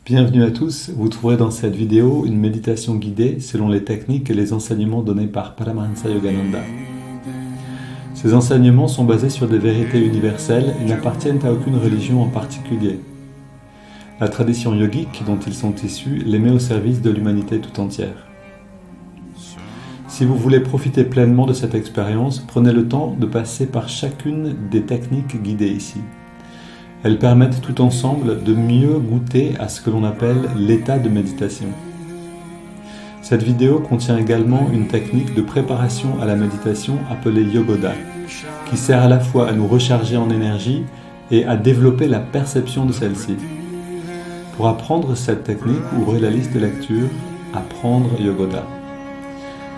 Bienvenue à tous, vous trouverez dans cette vidéo une méditation guidée selon les techniques et les enseignements donnés par Paramahansa Yogananda. Ces enseignements sont basés sur des vérités universelles et n'appartiennent à aucune religion en particulier. La tradition yogique dont ils sont issus les met au service de l'humanité tout entière. Si vous voulez profiter pleinement de cette expérience, prenez le temps de passer par chacune des techniques guidées ici. Elles permettent tout ensemble de mieux goûter à ce que l'on appelle l'état de méditation. Cette vidéo contient également une technique de préparation à la méditation appelée Yogoda, qui sert à la fois à nous recharger en énergie et à développer la perception de celle-ci. Pour apprendre cette technique, ouvrez la liste de lecture « Apprendre Yogoda ».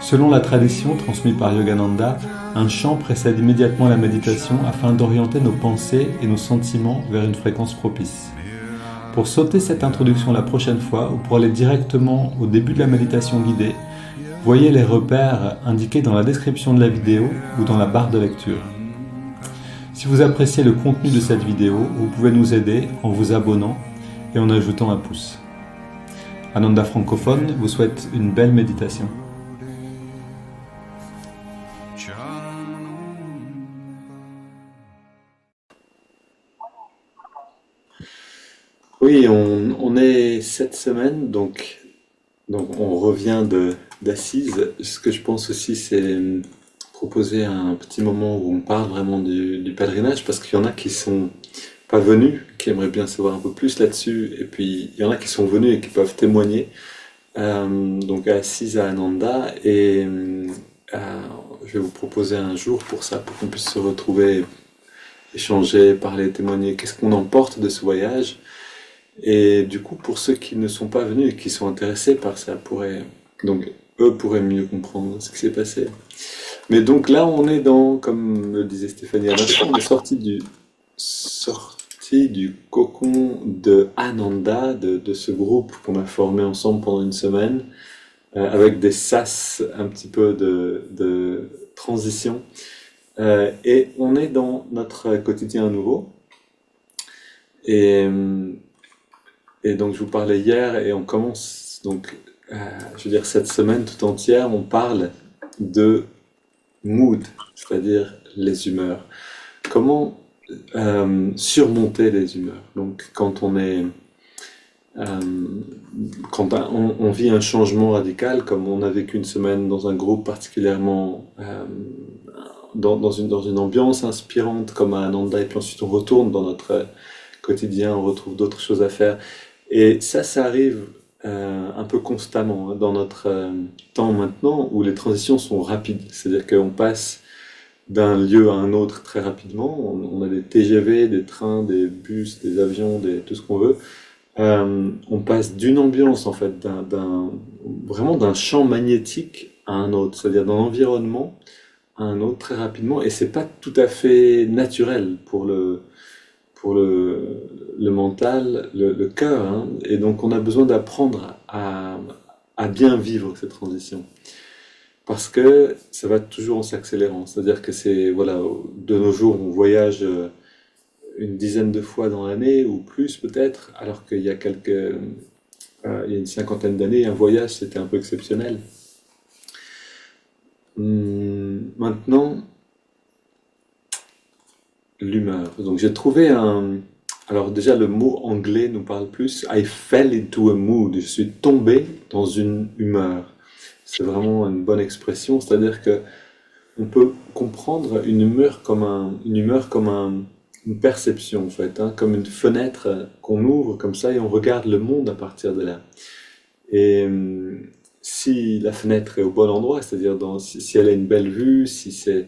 Selon la tradition transmise par Yogananda, un chant précède immédiatement la méditation afin d'orienter nos pensées et nos sentiments vers une fréquence propice. Pour sauter cette introduction la prochaine fois ou pour aller directement au début de la méditation guidée, voyez les repères indiqués dans la description de la vidéo ou dans la barre de lecture. Si vous appréciez le contenu de cette vidéo, vous pouvez nous aider en vous abonnant et en ajoutant un pouce. Ananda francophone vous souhaite une belle méditation. Oui, on est cette semaine, donc on revient d'Assise. Ce que je pense aussi, c'est proposer un petit moment où on parle vraiment du pèlerinage, parce qu'il y en a qui sont pas venus, qui aimeraient bien savoir un peu plus là-dessus, et puis il y en a qui sont venus et qui peuvent témoigner. Donc à Assise, à Ananda, et je vais vous proposer un jour pour ça, pour qu'on puisse se retrouver, échanger, parler, témoigner. Qu'est-ce qu'on emporte de ce voyage? Et du coup, pour ceux qui ne sont pas venus et qui sont intéressés par ça, donc eux pourraient mieux comprendre ce qui s'est passé. Mais donc là, on est comme le disait Stéphanie à l'instant, on est sorti du cocon de Ananda, de ce groupe qu'on a formé ensemble pendant une semaine, avec des sas un petit peu de transition. Et on est dans notre quotidien à nouveau. Et donc je vous parlais hier et on commence donc, je veux dire cette semaine tout entière, on parle de mood, c'est-à-dire les humeurs. Comment surmonter les humeurs? Donc quand on vit un changement radical, comme on a vécu une semaine dans un groupe particulièrement dans une ambiance inspirante comme à Ananda, et puis ensuite on retourne dans notre quotidien, on retrouve d'autres choses à faire. Et ça arrive un peu constamment dans notre temps maintenant où les transitions sont rapides. C'est-à-dire qu'on passe d'un lieu à un autre très rapidement. On a des TGV, des trains, des bus, des avions, tout ce qu'on veut. On passe d'une ambiance, en fait, vraiment d'un champ magnétique à un autre. C'est-à-dire d'un environnement à un autre très rapidement. Et c'est pas tout à fait naturel pour le mental, le cœur, hein. Et donc on a besoin d'apprendre à bien vivre cette transition. Parce que ça va toujours en s'accélérant. C'est-à-dire que voilà, de nos jours, on voyage une dizaine de fois dans l'année, ou plus peut-être, alors qu'il y a il y a une cinquantaine d'années, un voyage, c'était un peu exceptionnel. Maintenant, l'humeur. Donc j'ai trouvé alors déjà le mot anglais nous parle plus. I fell into a mood. Je suis tombé dans une humeur. C'est vraiment une bonne expression. C'est-à-dire que on peut comprendre une humeur comme une perception en fait, hein, comme une fenêtre qu'on ouvre comme ça et on regarde le monde à partir de là. Et si la fenêtre est au bon endroit, c'est-à-dire si elle a une belle vue, si c'est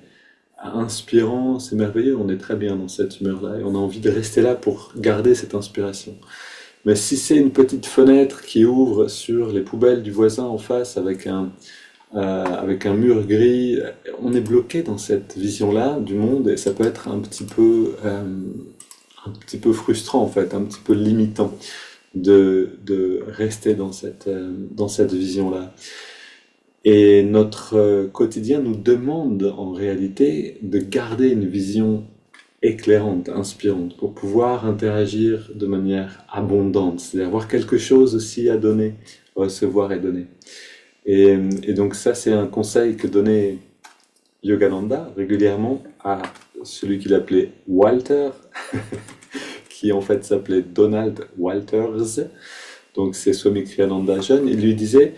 inspirant, c'est merveilleux, on est très bien dans cette humeur-là et on a envie de rester là pour garder cette inspiration. Mais si c'est une petite fenêtre qui ouvre sur les poubelles du voisin en face avec un mur gris, on est bloqué dans cette vision-là du monde et ça peut être un petit peu frustrant en fait, un petit peu limitant de rester dans cette vision-là. Et notre quotidien nous demande en réalité de garder une vision éclairante, inspirante, pour pouvoir interagir de manière abondante, c'est-à-dire avoir quelque chose aussi à donner, recevoir et donner. Et donc ça, c'est un conseil que donnait Yogananda régulièrement à celui qu'il appelait Walter, qui en fait s'appelait Donald Walters, donc c'est Swami Kriyananda jeune. Il lui disait,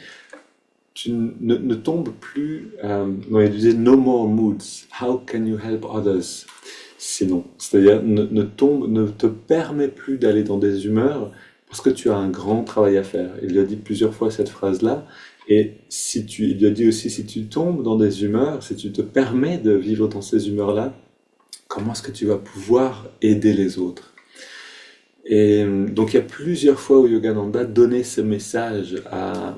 tu ne tombes plus, non, il disait no more moods, how can you help others? Sinon, c'est-à-dire ne te permets plus d'aller dans des humeurs parce que tu as un grand travail à faire. Il lui a dit plusieurs fois cette phrase-là, et il lui a dit aussi, si tu tombes dans des humeurs, si tu te permets de vivre dans ces humeurs-là, comment est-ce que tu vas pouvoir aider les autres? Et donc il y a plusieurs fois où Yogananda donnait ce message à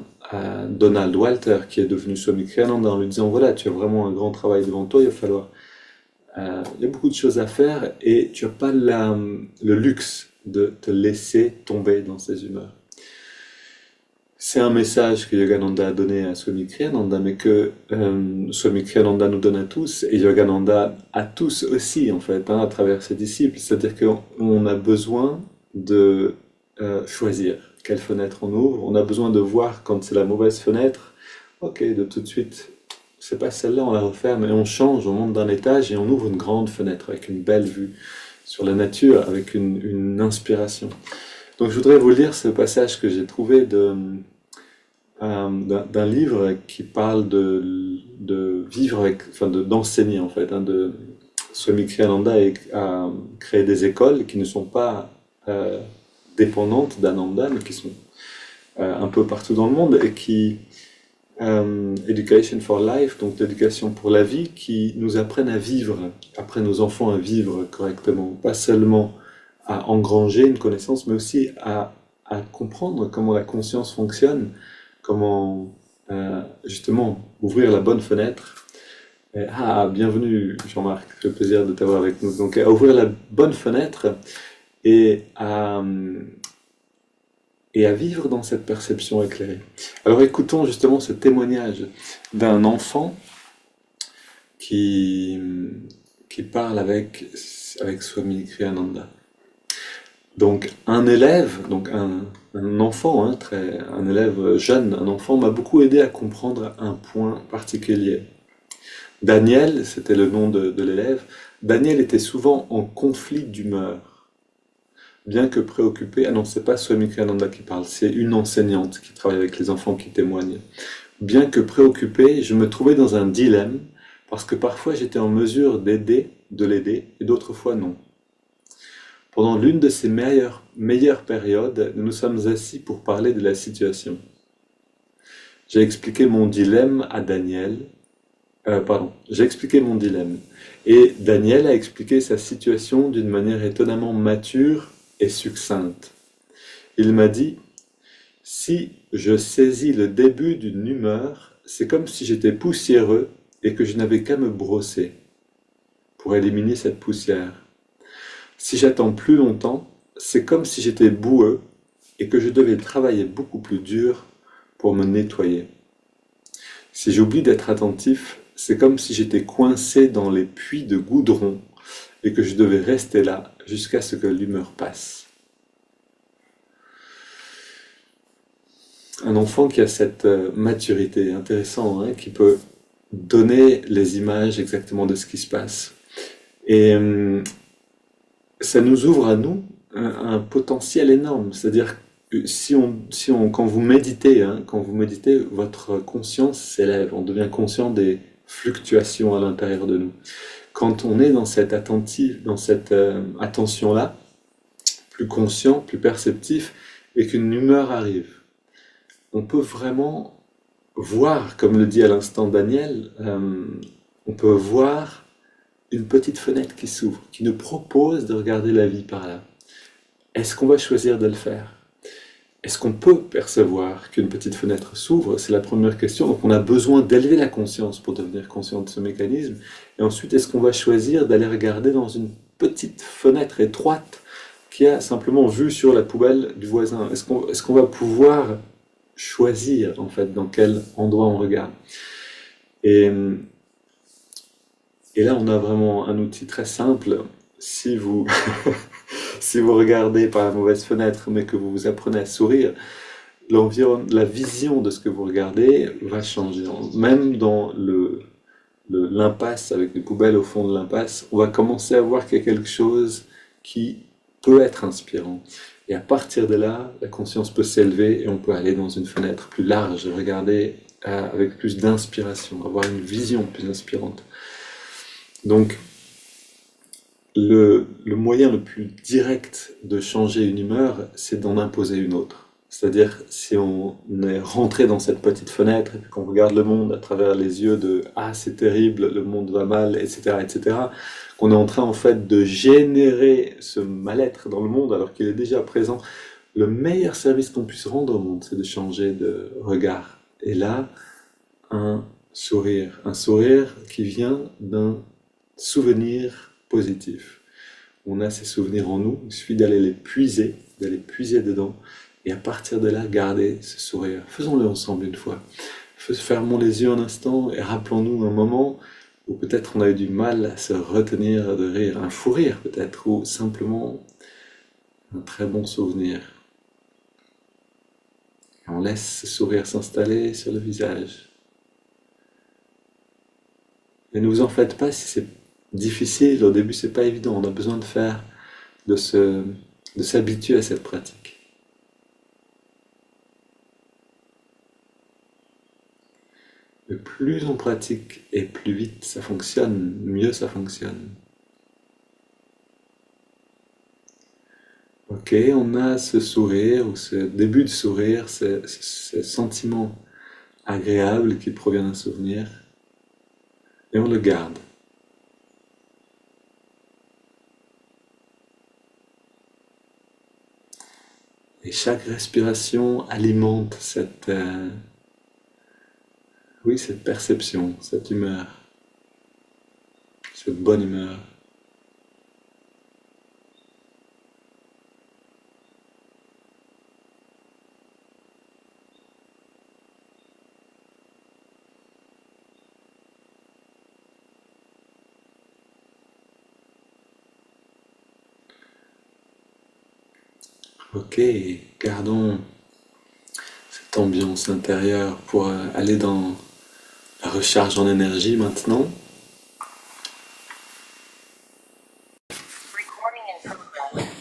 Donald Walter, qui est devenu Swami Kriyananda, en lui disant, voilà, tu as vraiment un grand travail devant toi, il va falloir il y a beaucoup de choses à faire et tu n'as pas le luxe de te laisser tomber dans ces humeurs. C'est un message que Yogananda a donné à Swami Kriyananda, mais que Swami Kriyananda nous donne à tous, et Yogananda à tous aussi, en fait, hein, à travers ses disciples. C'est-à-dire qu'on a besoin de choisir quelle fenêtre on ouvre, on a besoin de voir quand c'est la mauvaise fenêtre, ok, de tout de suite, c'est pas celle-là, on la referme, et on change, on monte d'un étage et on ouvre une grande fenêtre avec une belle vue sur la nature, avec une inspiration. Donc je voudrais vous lire ce passage que j'ai trouvé d'un livre qui parle de vivre avec, enfin d'enseigner en fait, hein, de Swami Kriyananda a créé des écoles qui ne sont pas dépendantes d'Ananda, mais qui sont un peu partout dans le monde et qui Education for Life, donc l'éducation pour la vie, qui nous apprennent à vivre, apprennent nos enfants à vivre correctement, pas seulement à engranger une connaissance, mais aussi à comprendre comment la conscience fonctionne, comment justement ouvrir la bonne fenêtre. Bienvenue Jean-Marc, c'est le plaisir de t'avoir avec nous. Donc à ouvrir la bonne fenêtre et à vivre dans cette perception éclairée. Alors écoutons justement ce témoignage d'un enfant qui parle avec Swami Kriyananda. Donc un élève, donc un enfant, hein, un élève jeune, un enfant m'a beaucoup aidé à comprendre un point particulier. Daniel, c'était le nom de l'élève, Daniel était souvent en conflit d'humeur. Bien que préoccupé, ah non, c'est pas Swami Kriyananda qui parle, c'est une enseignante qui travaille avec les enfants qui témoigne. Bien que préoccupé, je me trouvais dans un dilemme, parce que parfois j'étais en mesure de l'aider, et d'autres fois non. Pendant l'une de ces meilleures périodes, nous nous sommes assis pour parler de la situation. J'ai expliqué mon dilemme à Daniel, j'ai expliqué mon dilemme, et Daniel a expliqué sa situation d'une manière étonnamment mature et succincte. Il m'a dit, si je saisis le début d'une humeur, c'est comme si j'étais poussiéreux et que je n'avais qu'à me brosser pour éliminer cette poussière. Si j'attends plus longtemps, c'est comme si j'étais boueux et que je devais travailler beaucoup plus dur pour me nettoyer. Si j'oublie d'être attentif, c'est comme si j'étais coincé dans les puits de goudron et que je devais rester là jusqu'à ce que l'humeur passe. Un enfant qui a cette maturité, intéressant, hein, qui peut donner les images exactement de ce qui se passe. Et ça nous ouvre à nous un potentiel énorme. C'est-à-dire que quand vous méditez, hein, votre conscience s'élève, on devient conscient des fluctuations à l'intérieur de nous. Quand on est dans cette attention-là, plus conscient, plus perceptif, et qu'une humeur arrive, on peut vraiment voir, comme le dit à l'instant Daniel, on peut voir une petite fenêtre qui s'ouvre, qui nous propose de regarder la vie par là. Est-ce qu'on va choisir de le faire? Est-ce qu'on peut percevoir qu'une petite fenêtre s'ouvre? C'est la première question. Donc on a besoin d'élever la conscience pour devenir conscient de ce mécanisme. Et ensuite, est-ce qu'on va choisir d'aller regarder dans une petite fenêtre étroite qui a simplement vue sur la poubelle du voisin? Est-ce qu'on va pouvoir choisir en fait dans quel endroit on regarde? Et là, on a vraiment un outil très simple si vous, si vous regardez par la mauvaise fenêtre, mais que vous vous apprenez à sourire, la vision de ce que vous regardez va changer. Même dans l'impasse, avec les poubelles au fond de l'impasse, on va commencer à voir qu'il y a quelque chose qui peut être inspirant. Et à partir de là, la conscience peut s'élever et on peut aller dans une fenêtre plus large, regarder avec plus d'inspiration, avoir une vision plus inspirante. Donc, le moyen le plus direct de changer une humeur, c'est d'en imposer une autre. C'est-à-dire, si on est rentré dans cette petite fenêtre et qu'on regarde le monde à travers les yeux de «Ah, c'est terrible, le monde va mal, etc., etc.», qu'on est en train en fait de générer ce mal-être dans le monde alors qu'il est déjà présent, le meilleur service qu'on puisse rendre au monde, c'est de changer de regard. Et là, un sourire qui vient d'un souvenir positif. On a ces souvenirs en nous, il suffit d'aller puiser dedans, et à partir de là, garder ce sourire. Faisons-le ensemble une fois. Fermons les yeux un instant et rappelons-nous un moment où peut-être on a eu du mal à se retenir de rire, un fou rire peut-être, ou simplement un très bon souvenir. Et on laisse ce sourire s'installer sur le visage. Et ne vous en faites pas si c'est difficile, au début c'est pas évident, on a besoin de s'habituer à cette pratique. Mais plus on pratique et plus vite ça fonctionne, mieux ça fonctionne. Ok, on a ce sourire ou ce début de sourire, ce sentiment agréable qui provient d'un souvenir, et on le garde. Et chaque respiration alimente cette perception, cette humeur, cette bonne humeur. Ok, gardons cette ambiance intérieure pour aller dans la recharge en énergie maintenant.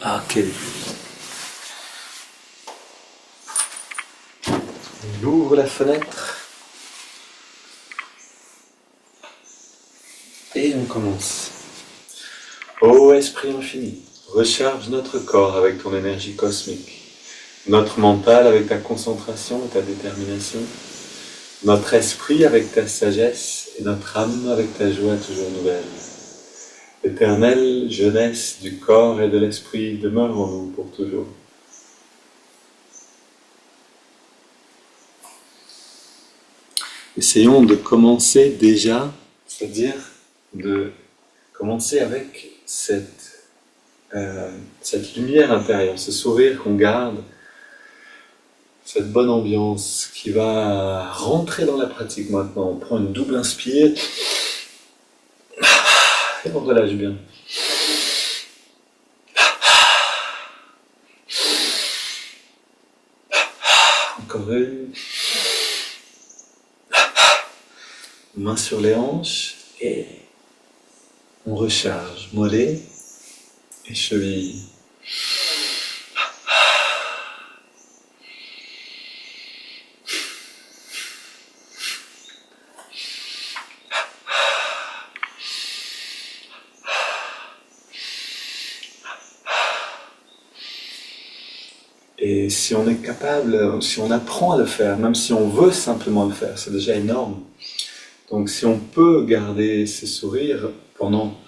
Ok, on ouvre la fenêtre et on commence. Ô Esprit infini, recharge notre corps avec ton énergie cosmique, notre mental avec ta concentration et ta détermination, notre esprit avec ta sagesse et notre âme avec ta joie toujours nouvelle. Éternelle jeunesse du corps et de l'esprit, demeure en nous pour toujours. Essayons de commencer déjà, c'est-à-dire de commencer avec cette lumière intérieure, ce sourire qu'on garde, cette bonne ambiance qui va rentrer dans la pratique maintenant. On prend une double inspire et on relâche bien. Encore une. Main sur les hanches et on recharge mollets et chevilles. Et si on est capable, si on apprend à le faire, même si on veut simplement le faire, c'est déjà énorme. Donc si on peut garder ces sourires pendant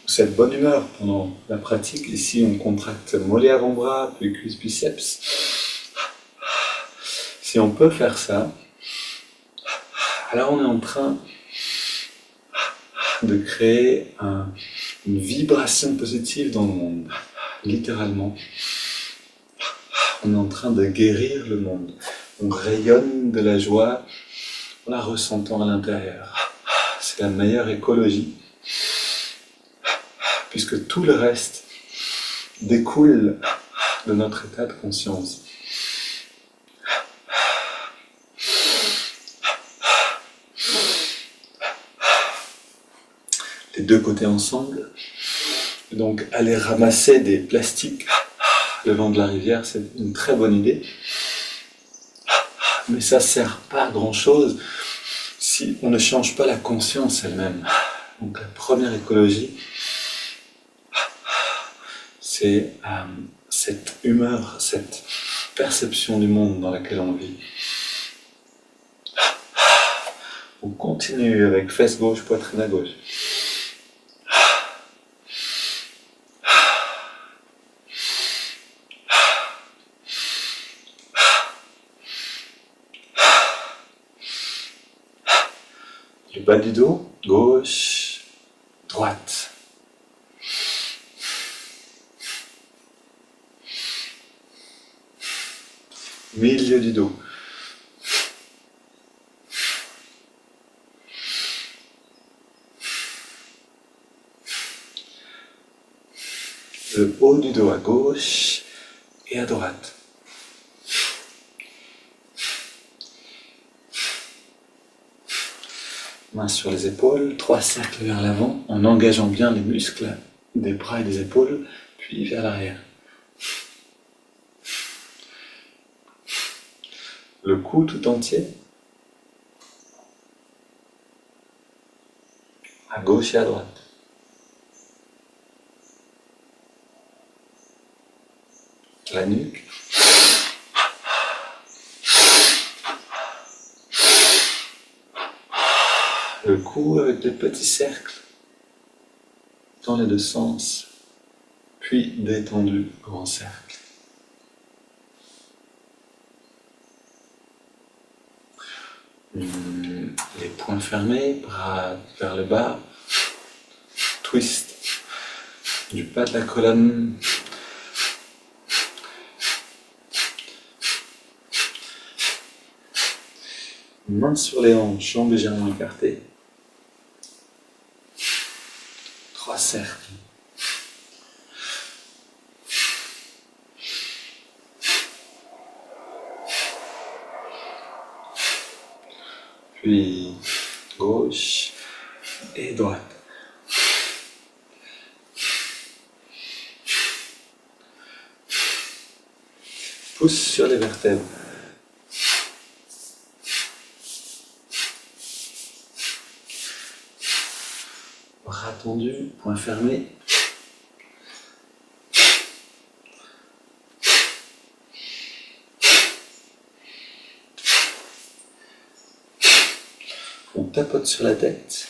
cette bonne humeur, pendant la pratique, ici on contracte mollet avant-bras, puis cuisse biceps. Si on peut faire ça, alors on est en train de créer une vibration positive dans le monde, littéralement. On est en train de guérir le monde. On rayonne de la joie en la ressentant à l'intérieur. C'est la meilleure écologie. puisque tout le reste découle de notre état de conscience. Les deux côtés ensemble. Donc aller ramasser des plastiques le long de la rivière, c'est une très bonne idée. Mais ça ne sert pas à grand chose si on ne change pas la conscience elle-même. Donc la première écologie, c'est cette humeur, cette perception du monde dans laquelle on vit. On continue avec fesse gauche, poitrine à gauche. Le bas du dos, gauche, droite. Milieu du dos. Le haut du dos à gauche et à droite. Mains sur les épaules, 3 cercles vers l'avant, en engageant bien les muscles des bras et des épaules, puis vers l'arrière. Le cou tout entier, à gauche et à droite. La nuque. Le cou avec des petits cercles dans les deux sens, puis détendu, grand cercle. Les poings fermés, bras vers le bas, twist du bas de la colonne. Mains sur les hanches, jambes légèrement écartées. 3 cercles. Puis gauche et droite. Pouce sur les vertèbres. Bras tendus, poings fermés. On tapote sur la tête.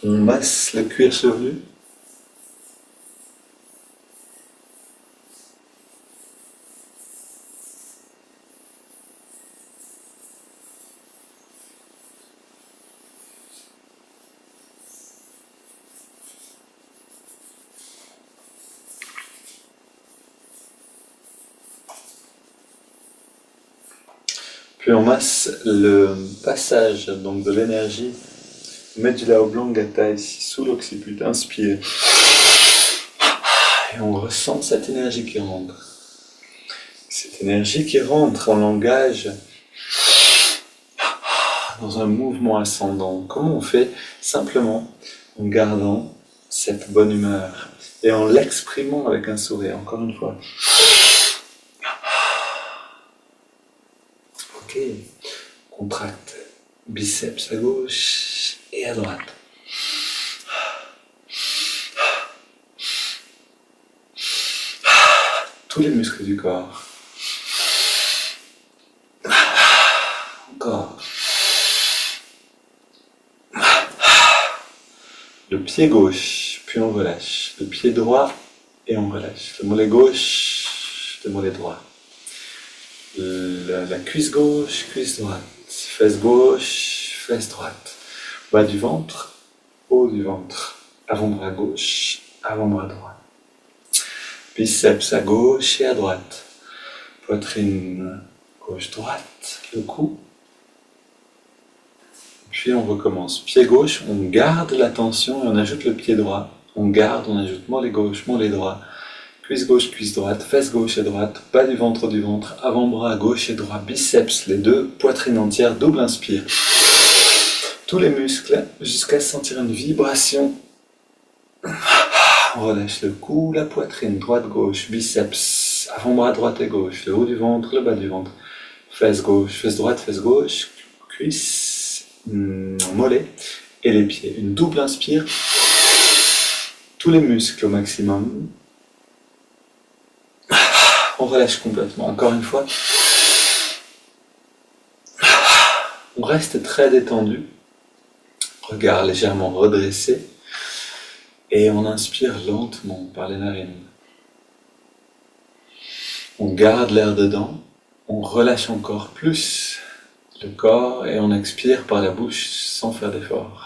On masse le cuir chevelu. Puis on masse le passage donc de l'énergie medulla oblongata ici sous l'occiput. Inspire. Et on ressent cette énergie qui rentre. Cette énergie qui rentre, on l'engage dans un mouvement ascendant. Comment on fait? Simplement en gardant cette bonne humeur et en l'exprimant avec un sourire. Encore une fois. Ok, contracte biceps à gauche et à droite. Tous les muscles du corps. Encore. Le pied gauche, puis on relâche. Le pied droit et on relâche. Le mollet gauche, le mollet droit. La cuisse gauche, cuisse droite. Fesse gauche, fesse droite. Bas du ventre, haut du ventre. Avant-bras gauche, avant-bras droit. Biceps à gauche et à droite. Poitrine gauche-droite, le cou. Puis on recommence. Pied gauche, on garde la tension et on ajoute le pied droit. On garde, on ajoute mollet gauche, mollet droit. Cuisse gauche, cuisse droite, fesse gauche et droite, bas du ventre, avant-bras gauche et droit, biceps, les deux, poitrine entière, double inspire. Tous les muscles jusqu'à sentir une vibration. On relâche le cou, la poitrine, droite-gauche, biceps, avant-bras droite et gauche, le haut du ventre, le bas du ventre, fesse gauche, fesse droite, cuisse, mollet et les pieds. Une double inspire, tous les muscles au maximum. On relâche complètement, encore une fois. On reste très détendu, regard légèrement redressé. Et on inspire lentement par les narines. On garde l'air dedans, on relâche encore plus le corps et on expire par la bouche sans faire d'effort.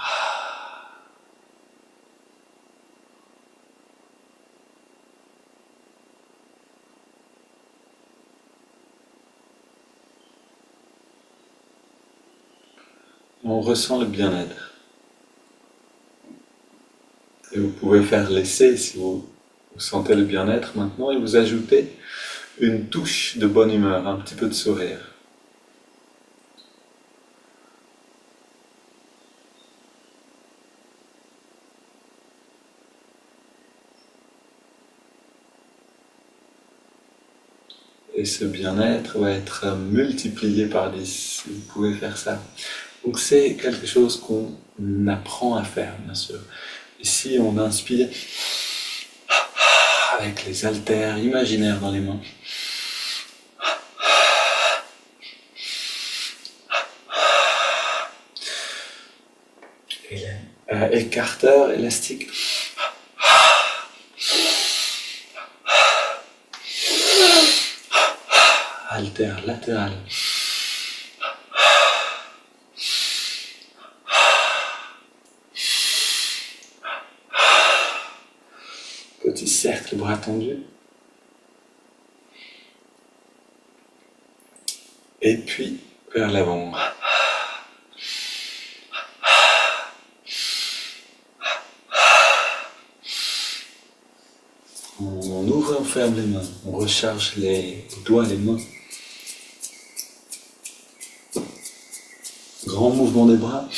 On ressent le bien-être. Et vous pouvez faire l'essai si vous sentez le bien-être maintenant et vous ajoutez une touche de bonne humeur, un petit peu de sourire. Et ce bien-être va être multiplié par 10 si vous pouvez faire ça. Donc c'est quelque chose qu'on apprend à faire, bien sûr. Ici, on inspire avec les haltères imaginaires dans les mains. Et écarteur élastique. Haltère latéral. Petit cercle, bras tendus. Et puis, vers l'avant. On ouvre et on ferme les mains. On recharge les doigts, les mains. Grand mouvement des bras.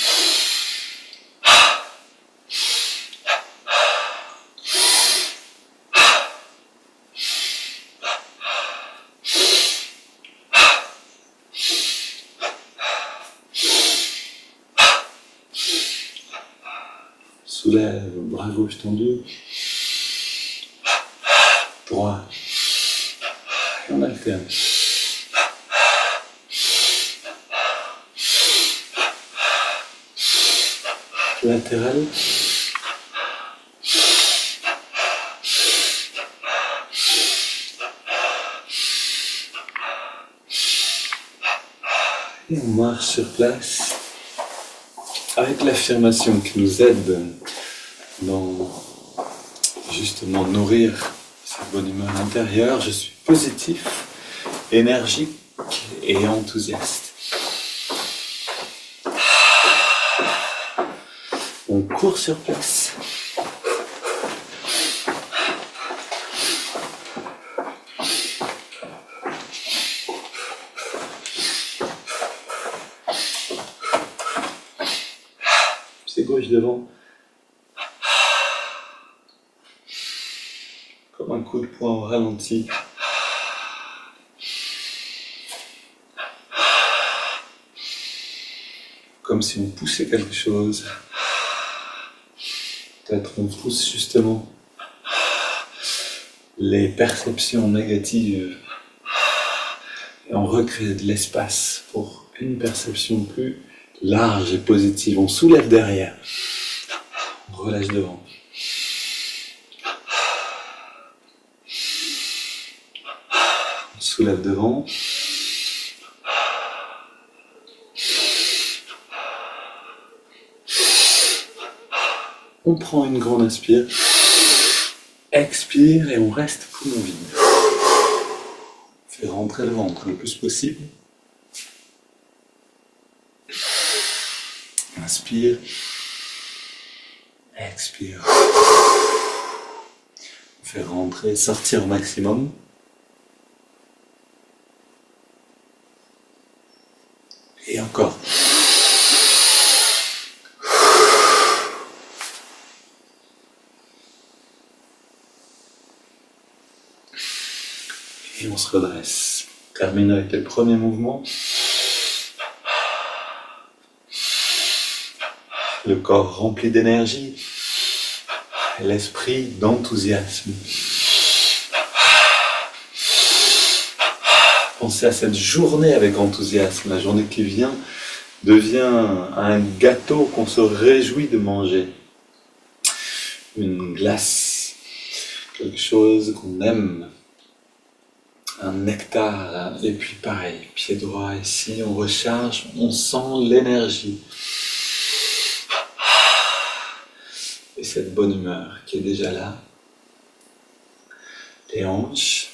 Soulève, bras gauche tendu, droit, et on alterne. Latéral. Et on marche sur place avec l'affirmation qui nous aide dans justement nourrir cette bonne humeur intérieure. Je suis positif, énergique et enthousiaste. On court sur place. Pied gauche devant. Comme un coup de poing au ralenti. Comme si on poussait quelque chose. Peut-être on pousse justement les perceptions négatives et on recrée de l'espace pour une perception plus large et positive. On soulève derrière, on relâche devant. On soulève devant. On prend une grande inspire, expire et on reste poumon vide. Fais rentrer le ventre le plus possible. Inspire. Expire. Fais rentrer, sortir au maximum. Et encore. Et on se redresse. Termine avec le premier mouvement. Le corps rempli d'énergie. L'esprit d'enthousiasme. Pensez à cette journée avec enthousiasme. La journée qui vient devient un gâteau qu'on se réjouit de manger. Une glace, quelque chose qu'on aime. Un nectar, et puis pareil, pied droit ici, on recharge, on sent l'énergie. Et cette bonne humeur qui est déjà là. Les hanches.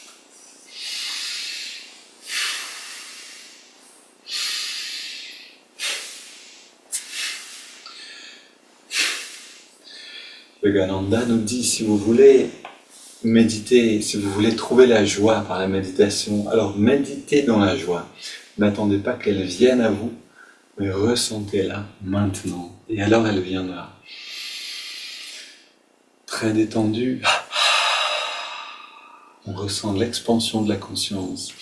Yogananda nous dit, si vous voulez méditer, si vous voulez trouver la joie par la méditation, alors méditez dans la joie. N'attendez pas qu'elle vienne à vous, mais ressentez-la maintenant. Et alors elle viendra. Très détendu, on ressent l'expansion de la conscience.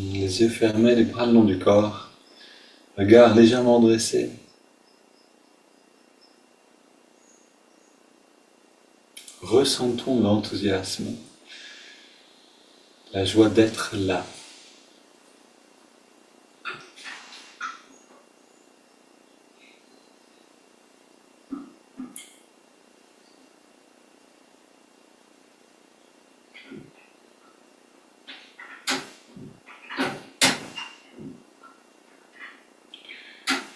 Les yeux fermés, les bras le long du corps, regard légèrement dressé. Ressentons l'enthousiasme, la joie d'être là.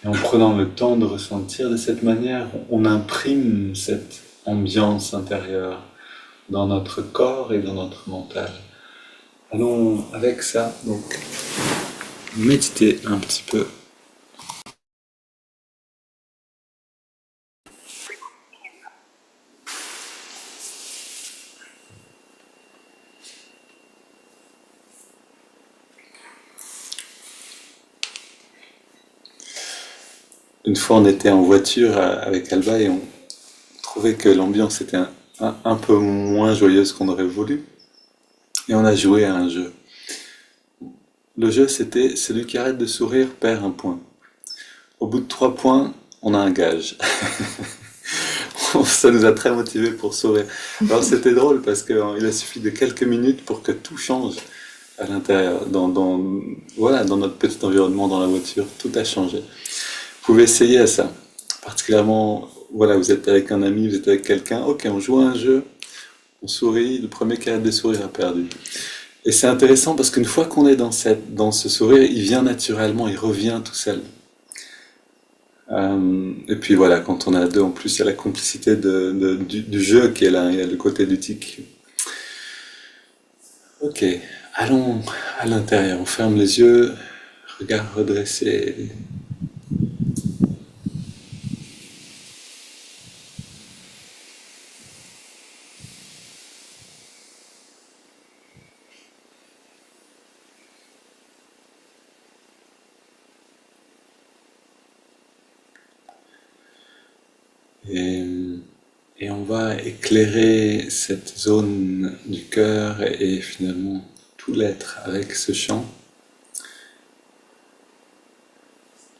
Et en prenant le temps de ressentir de cette manière, on imprime cette ambiance intérieure dans notre corps et dans notre mental. Allons avec ça, donc, méditer un petit peu. Une fois, on était en voiture avec Alba et on trouvait que l'ambiance était un peu moins joyeuse qu'on aurait voulu. Et on a joué à un jeu. Le jeu, c'était celui qui arrête de sourire perd un point. Au bout de 3 points, on a un gage. Ça nous a très motivés pour sourire. Alors c'était drôle parce qu'il a suffi de quelques minutes pour que tout change à l'intérieur, voilà, dans notre petit environnement, dans la voiture, tout a changé. Vous pouvez essayer à ça. Particulièrement, voilà, vous êtes avec un ami, vous êtes avec quelqu'un, ok, on joue à un jeu, on sourit, le premier qui arrête de sourire a perdu. Et c'est intéressant parce qu'une fois qu'on est dans ce sourire, il vient naturellement, il revient tout seul. Et puis voilà, quand on est à deux, en plus, il y a la complicité du jeu qui est là, il y a le côté ludique. Ok, allons à l'intérieur, on ferme les yeux, regard redressé. Et, et on va éclairer cette zone du cœur et finalement tout l'être avec ce chant.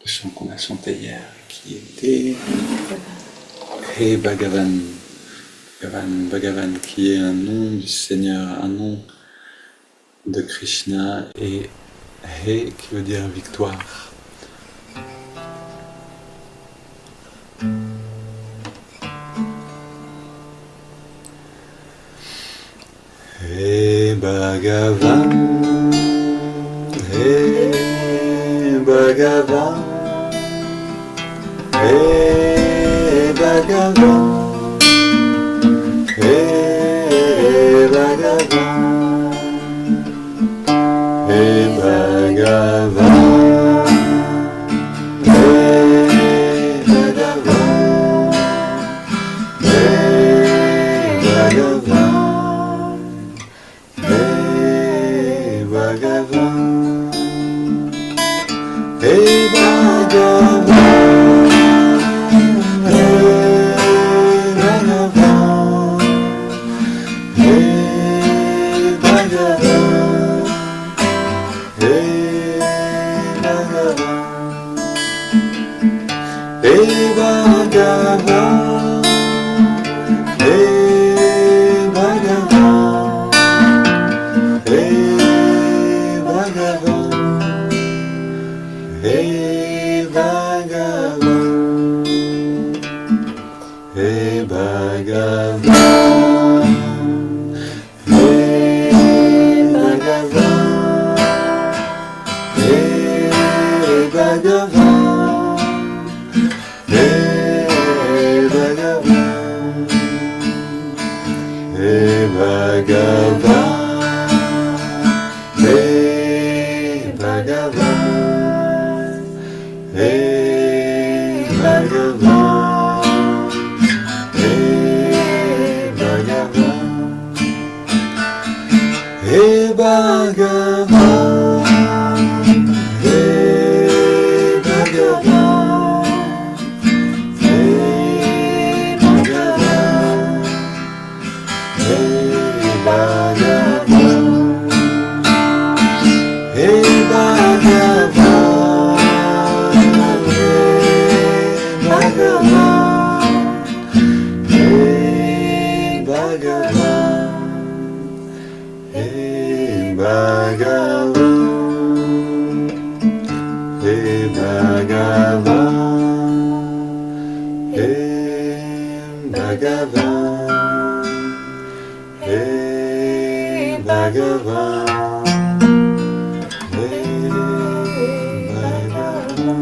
Le chant qu'on a chanté hier, qui était He Bhagavan, Bhagavan qui est un nom du Seigneur, un nom de Krishna, et He qui veut dire victoire. He Bhagavan, He Bhagavan, He Bhagavan, He Bhagavan, He Bhagavan, He Bhagavan, He Bhagavan, He Bhagavan, He Bhagavan, Hey Bhagavan, Hey Bhagavan, Hey Bhagavan, Hey Bhagavan, Hey Bhagavan, Hey Bhagavan, Hey Bhagavan. Hey Bhagavan, Hey Bhagavan, Hey Bhagavan, Hey Bhagavan, Hey Bhagavan, Hey Bhagavan, Hey Bhagavan. Hey Bhagavan, Hey Bhagavan, Hey Bhagavan, Hey Bhagavan, Hey Bhagavan, Hey Bhagavan, Hey Bhagavan. Hey Bhagavan, Hey Bhagavan, Hey Bhagavan.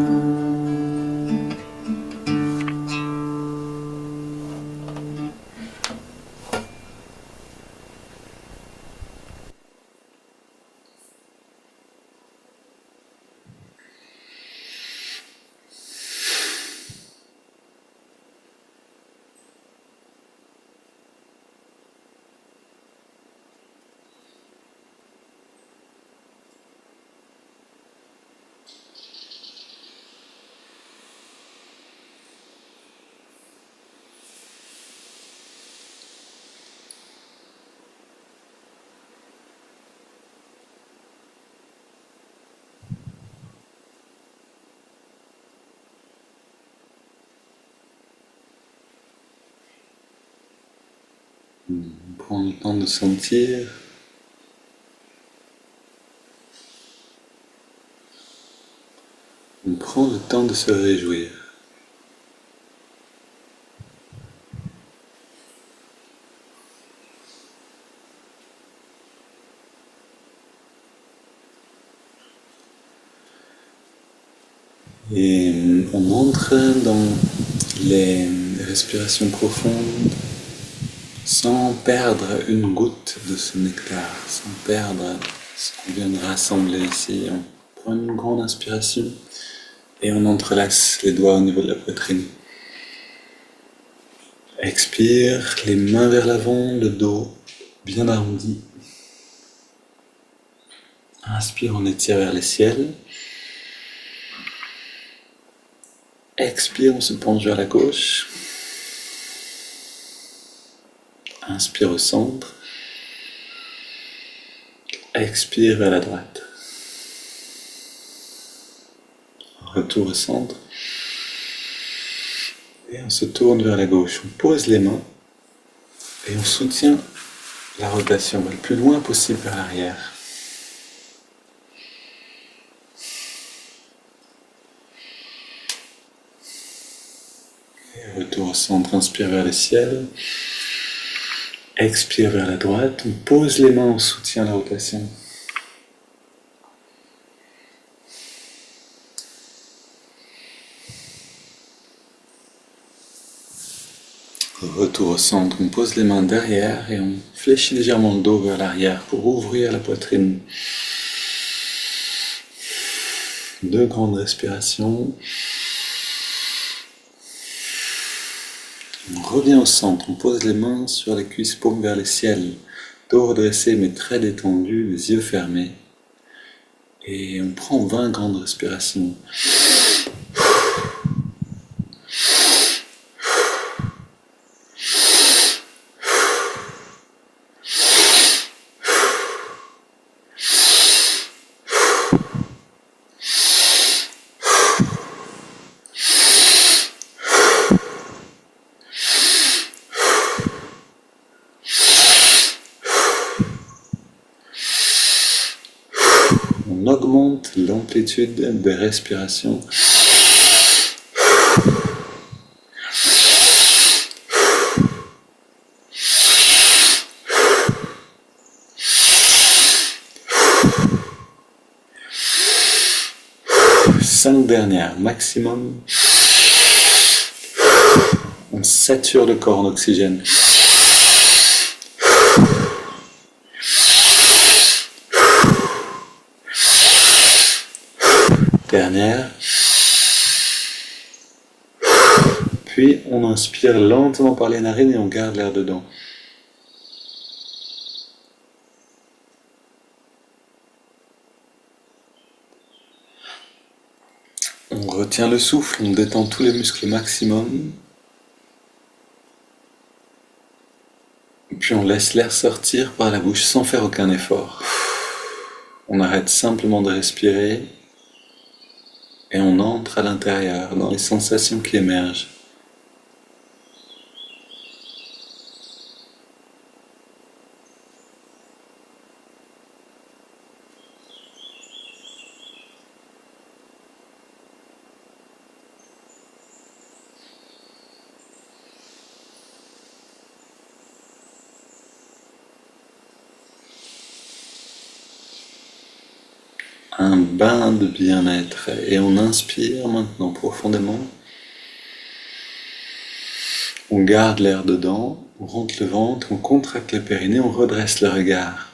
On prend le temps de sentir. On prend le temps de se réjouir. Et on entre dans les respirations profondes sans perdre une goutte de ce nectar, sans perdre ce qu'on vient de rassembler ici. On prend une grande inspiration et on entrelace les doigts au niveau de la poitrine. Expire, les mains vers l'avant, le dos bien arrondi. Inspire, on étire vers le ciel. Expire, on se penche vers la gauche. Inspire au centre. Expire vers la droite. Retour au centre. Et on se tourne vers la gauche. On pose les mains et on soutient la rotation le plus loin possible vers l'arrière. Et retour au centre, inspire vers le ciel. Expire vers la droite. On pose les mains, on soutient la rotation. Retour au centre, on pose les mains derrière et on fléchit légèrement le dos vers l'arrière pour ouvrir la poitrine. 2 grandes respirations. On revient au centre, on pose les mains sur les cuisses, paumes vers le ciel. Dos redressé mais très détendu, les yeux fermés. Et on prend 20 grandes respirations. On augmente l'amplitude des respirations. Cinq dernières maximum. On sature le corps en oxygène. Dernière. Puis on inspire lentement par les narines et on garde l'air dedans. On retient le souffle, on détend tous les muscles maximum. Puis on laisse l'air sortir par la bouche sans faire aucun effort. On arrête simplement de respirer et on entre à l'intérieur dans les sensations qui émergent. Un bain de bien-être et on inspire maintenant profondément. On garde l'air dedans, on rentre le ventre, on contracte le périnée, on redresse le regard.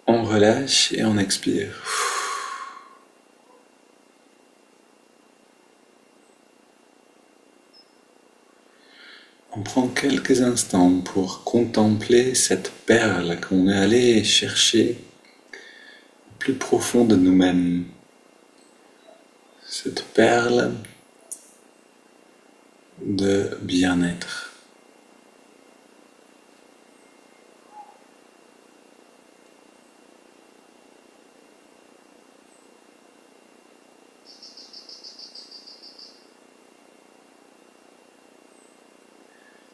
On relâche et on expire. On prend quelques instants pour contempler cette perle qu'on est allé chercher au plus profond de nous-mêmes. Cette perle de bien-être.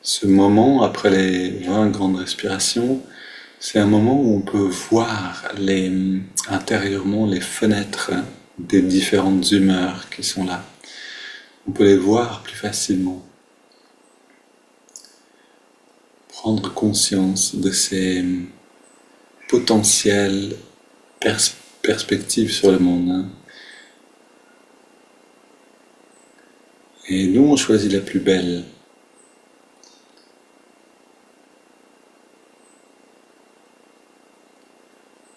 Ce moment, après les 20 grandes respirations, c'est un moment où on peut voir intérieurement les fenêtres des différentes humeurs qui sont là. On peut les voir plus facilement. Prendre conscience de ces potentielles perspectives sur le monde. Et nous, on choisit la plus belle.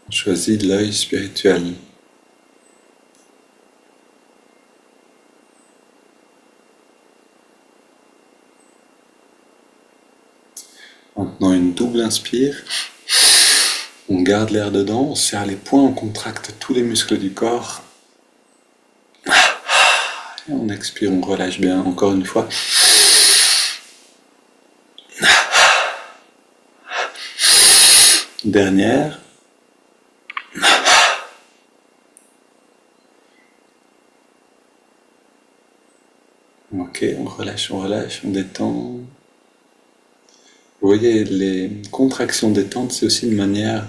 On choisit l'œil spirituel. Maintenant, une double inspire. On garde l'air dedans, on serre les poings, on contracte tous les muscles du corps. Et on expire, on relâche bien, encore une fois. Dernière. Ok, on relâche, on détend. Vous voyez, les contractions détente, c'est aussi une manière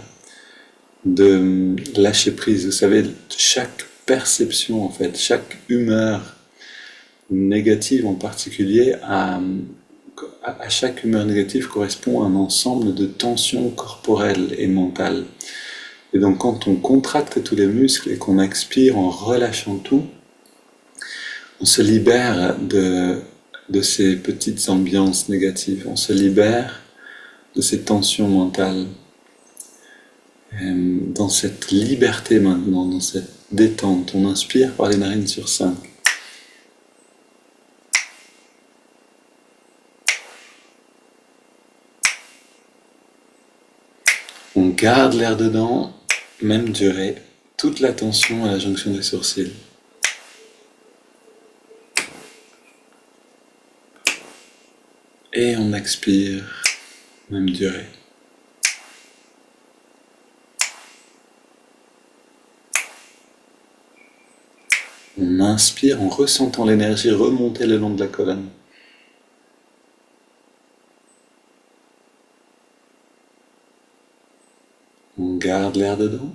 de lâcher prise. Vous savez, chaque perception, en fait, chaque humeur négative en particulier, à chaque humeur négative correspond un ensemble de tensions corporelles et mentales. Et donc quand on contracte tous les muscles et qu'on expire en relâchant tout, on se libère de ces petites ambiances négatives, on se libère de ces tensions mentales. Et dans cette liberté maintenant, dans cette détente, on inspire par les narines sur 5. On garde l'air dedans, même durée, toute la tension à la jonction des sourcils. Et on expire, même durée. On inspire en ressentant l'énergie remonter le long de la colonne. On garde l'air dedans.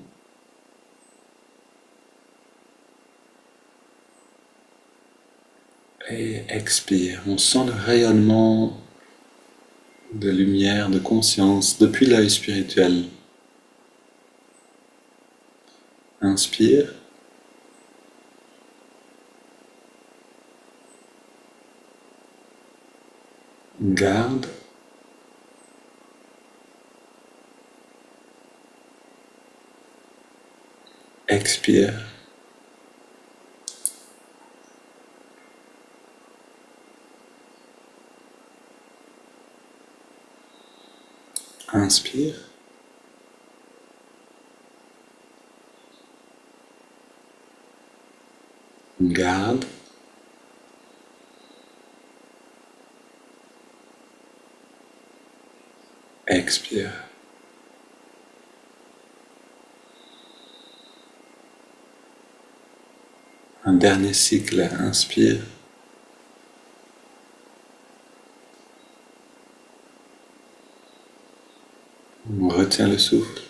Et expire. On sent le rayonnement de lumière, de conscience depuis l'œil spirituel. Inspire. Garde. Expire. Inspire. Garde. Expire. Un dernier cycle. Inspire. On retient le souffle.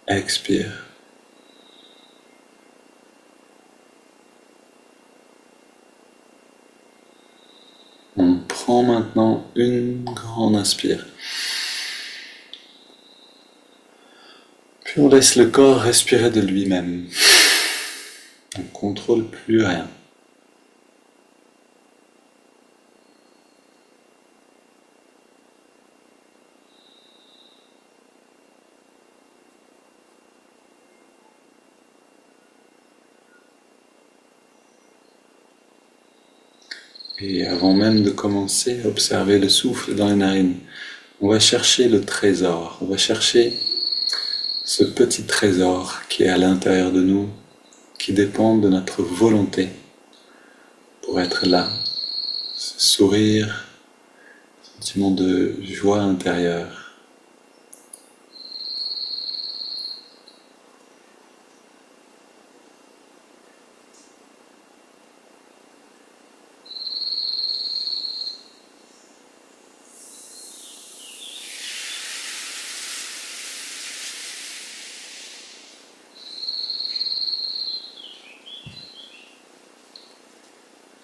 Expire. On prend maintenant une grande inspire. Puis on laisse le corps respirer de lui-même. On ne contrôle plus rien. Et avant même de commencer à observer le souffle dans les narines, on va chercher le trésor. On va chercher ce petit trésor qui est à l'intérieur de nous, qui dépend de notre volonté pour être là. Ce sourire, sentiment de joie intérieure.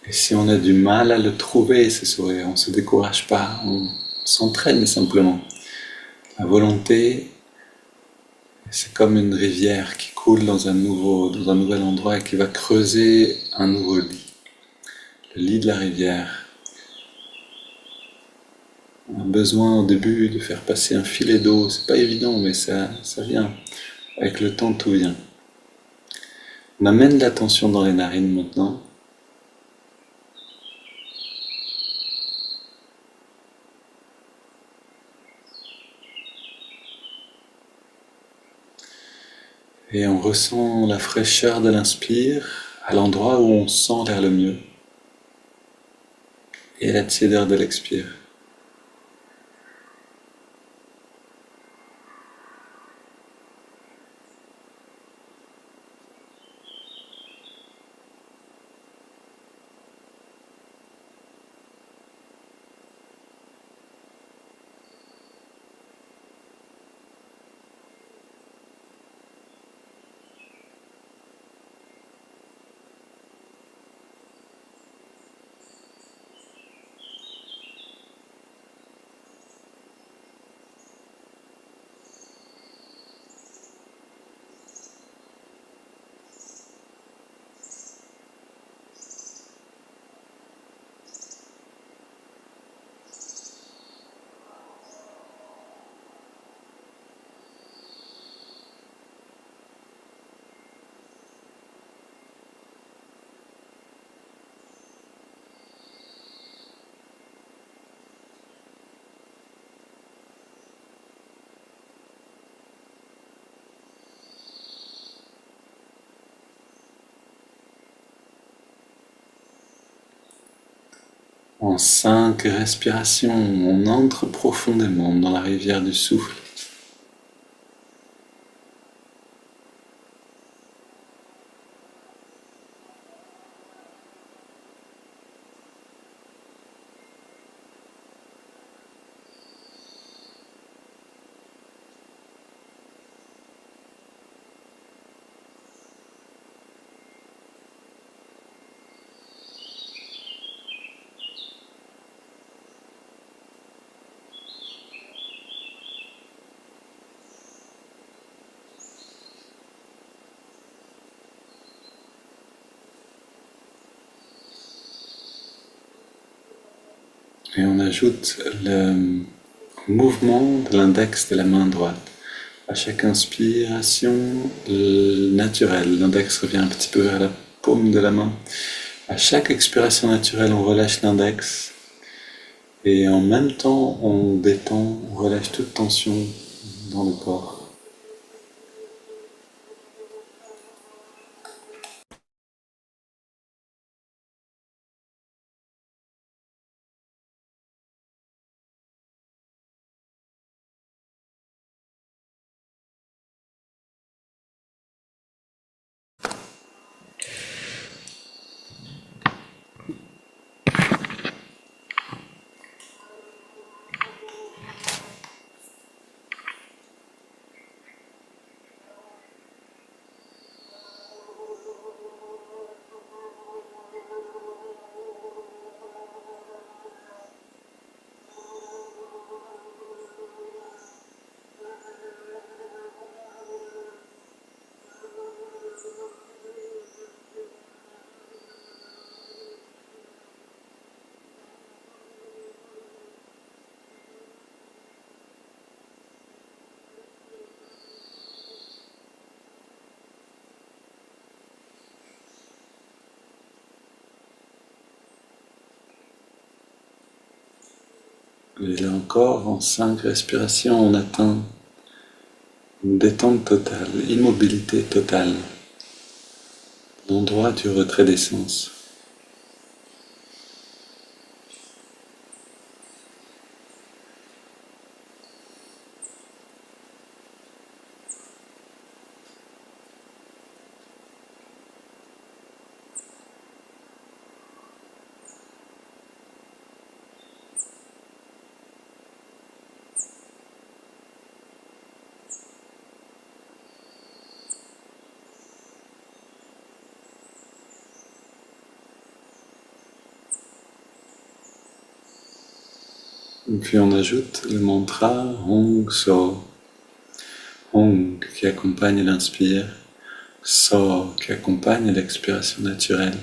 Et si on a du mal à le trouver, ce sourire, on ne se décourage pas, on s'entraîne simplement. La volonté, c'est comme une rivière qui coule dans un nouvel endroit et qui va creuser un nouveau lit. Le lit de la rivière. On a besoin au début de faire passer un filet d'eau, c'est pas évident, mais ça vient. Avec le temps, tout vient. On amène l'attention dans les narines maintenant. Et on ressent la fraîcheur de l'inspire à l'endroit où on sent l'air le mieux. Et la tiédeur de l'expire. En 5 respirations, on entre profondément dans la rivière du souffle. Et on ajoute le mouvement de l'index de la main droite. À chaque inspiration naturelle, l'index revient un petit peu vers la paume de la main. À chaque expiration naturelle, on relâche l'index. Et en même temps, on détend, on relâche toute tension dans le corps. Et là encore, en 5 respirations, on atteint une détente totale, immobilité totale, l'endroit du retrait des sens. Et puis on ajoute le mantra Hong So. Hong qui accompagne l'inspire, So qui accompagne l'expiration naturelle.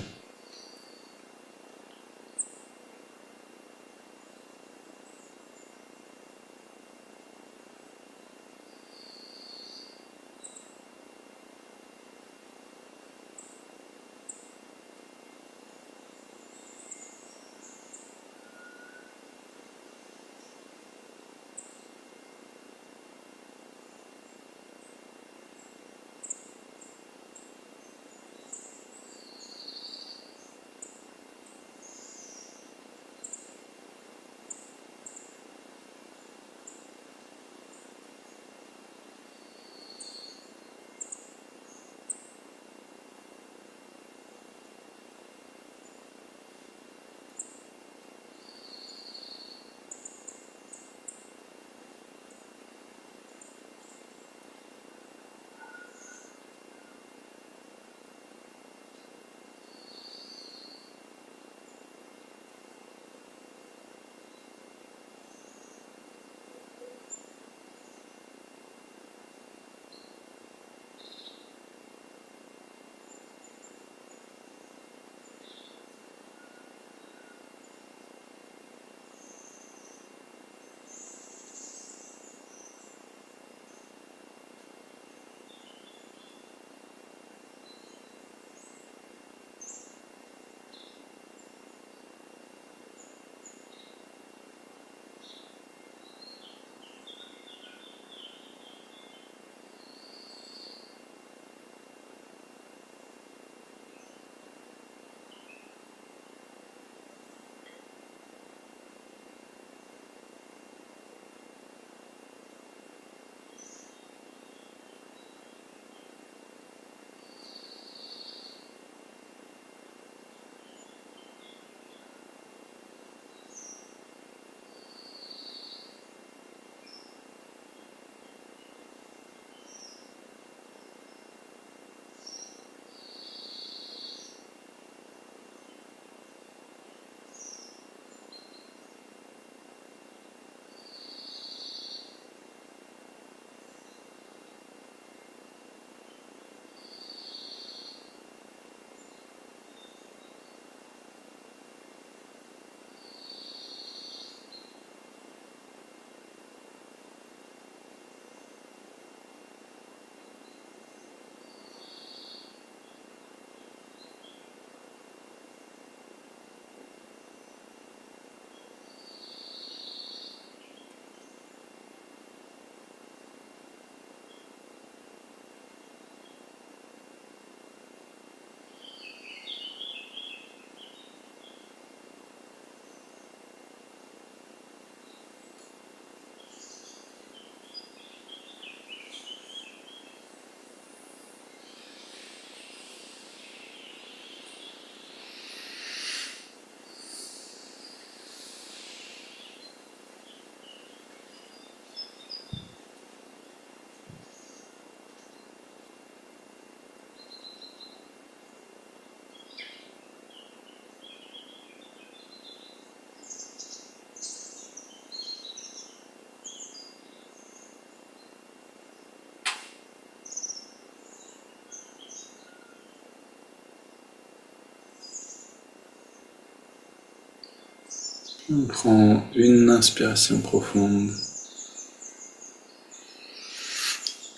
On prend une inspiration profonde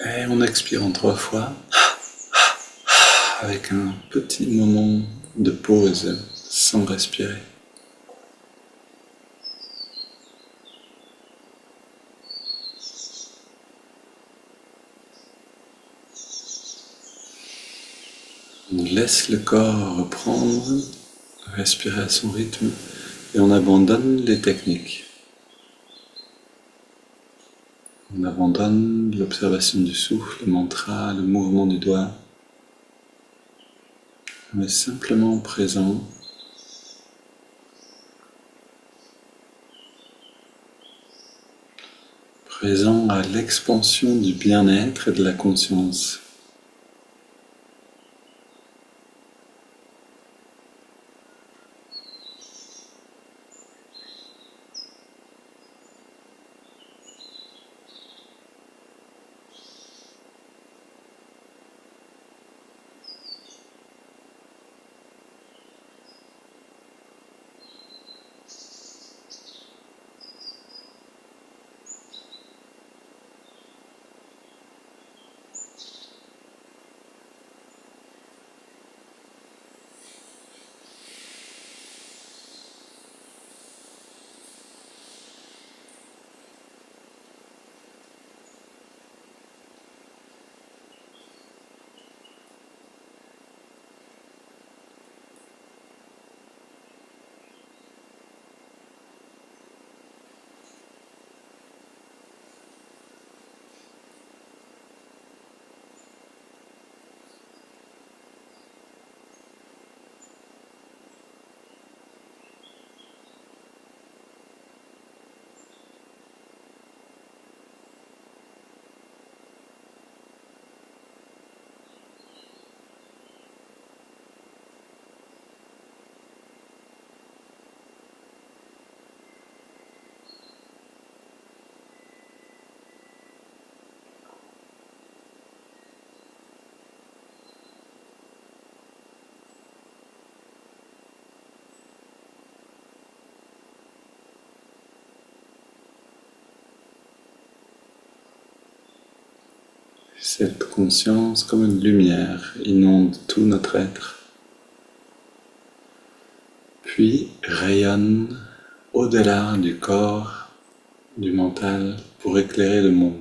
et on expire en 3 fois avec un petit moment de pause sans respirer. On laisse le corps reprendre, respirer à son rythme et on abandonne les techniques. On abandonne l'observation du souffle, le mantra, le mouvement du doigt. On est simplement présent. Présent à l'expansion du bien-être et de la conscience. Cette conscience, comme une lumière, inonde tout notre être, puis rayonne au-delà du corps, du mental, pour éclairer le monde.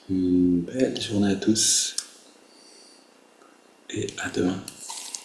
Une belle journée à tous et à demain.